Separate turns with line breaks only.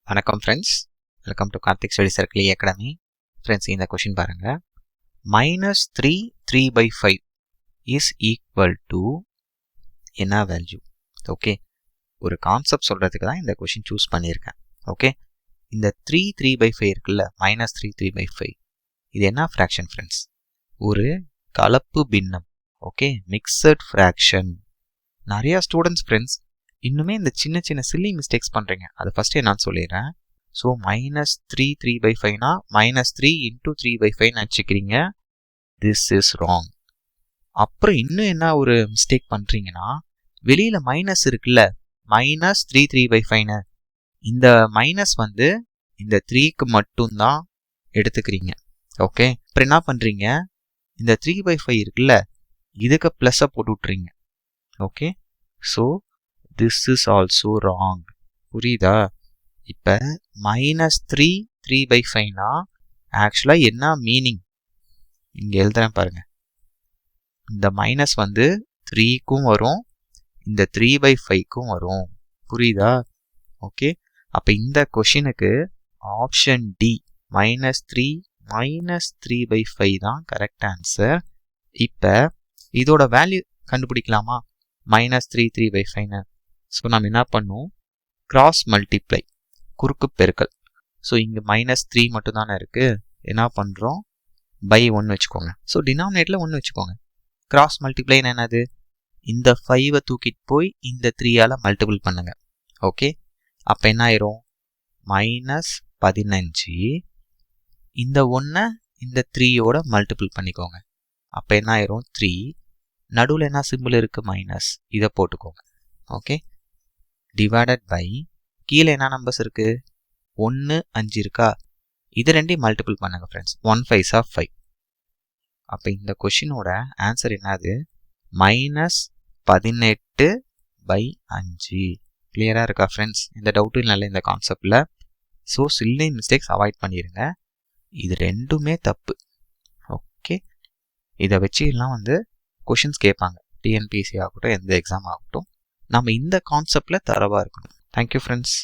வணக்கம் friends, welcome to Karthik study circle academy. Friends, இந்த question பாருங்க. -3 3/5 இஸ் ஈக்குவல் டு என்ன வேல்யூ? ஓகே, ஒரு கான்செப்ட் சொல்றதுக்கு தான் இந்த கொஷின் சூஸ் பண்ணியிருக்கேன். ஓகே, இந்த 3/5 இருக்குல்ல, -3 3/5 இது என்ன ஃப்ராக்ஷன் ஃப்ரெண்ட்ஸ்? ஒரு கலப்பு பின்னம். Okay, mixed fraction. நிறைய ஸ்டூடெண்ட்ஸ் ஃப்ரெண்ட்ஸ் இன்னுமே இந்த சின்ன சின்ன சில்லி மிஸ்டேக்ஸ் பண்ணுறீங்க. அது ஃபஸ்ட்டு என்னன்னு சொல்லிடுறேன். ஸோ -3 3/5னா -3 × 3/5 நினச்சிக்கிறீங்க. This is wrong. அப்புறம் இன்னும் என்ன ஒரு மிஸ்டேக் பண்ணுறீங்கன்னா, வெளியில் மைனஸ் இருக்குல்ல, -3 3/5ன்னு இந்த மைனஸ் வந்து இந்த 3க்கு மட்டும்தான் எடுத்துக்கிறீங்க. ஓகே, அப்புறம் என்ன பண்ணுறீங்க, இந்த 3/5 இருக்குல்ல, இதுக்கு ப்ளஸ்ஸை போட்டு விட்றீங்க. Okay, so this is also wrong. புரியுதா? இப்போ -3 3/5னா ஆக்சுவலாக என்ன மீனிங் இங்கே எழுதுறேன் பாருங்க. இந்த மைனஸ் வந்து 3க்கும் வரும், இந்த 3/5க்கும் வரும். புரியுதா? ஓகே, அப்போ இந்த கொஷினுக்கு ஆப்ஷன் டி -3 -3/5 தான் கரெக்ட் ஆன்சர். இப்போ இதோட வேல்யூ கண்டுபிடிக்கலாமா? -3 3/5ன்னு. ஸோ நம்ம என்ன பண்ணுவோம், கிராஸ் மல்டிப்ளை, குறுக்கு பெருக்கல். ஸோ இங்கே -3 மட்டும் தானே இருக்குது, என்ன பண்ணுறோம், பை 1 வச்சுக்கோங்க. ஸோ டினாமினேட்டில் 1 வச்சுக்கோங்க. கிராஸ் மல்டிப்ளைன்னு என்னது, இந்த 5ஐ தூக்கிட்டு போய் இந்த 3ஆல் மல்டிபிள் பண்ணுங்க. ஓகே, அப்போ என்ன ஆயிரும், -15 இந்த 1 இந்த 3யோட மல்டிபிள் பண்ணிக்கோங்க. அப்போ என்ன ஆயிரும், 3 நடுவில் என்ன சிம்பிள் இருக்குது, மைனஸ், இதை போட்டுக்கோங்க. ஓகே, டிவைடட் பை கீழே என்ன நம்பர்ஸ் இருக்குது, 1 5 இருக்கா, இது ரெண்டையும் மல்டிபிள் பண்ணுங்க ஃப்ரெண்ட்ஸ். 1 5s are 5. அப்போ இந்த கொஷினோட ஆன்சர் என்னது, -18/5. கிளியராக இருக்கா ஃப்ரெண்ட்ஸ்? இந்த டவுட்டும் இல்லை இந்த கான்செப்டில். ஸோ சில்லி மிஸ்டேக்ஸ் அவாய்ட் பண்ணிடுங்க. இது ரெண்டுமே தப்பு. ஓகே, இதை வச்சு எல்லாம் வந்து கொஷின்ஸ் கேட்பாங்க, டிஎன்பிஎஸ்சி ஆகட்டும், எந்த எக்ஸாம் ஆகட்டும். நம்ம இந்த கான்செப்டில் தரவாக இருக்கணும். Thank you friends.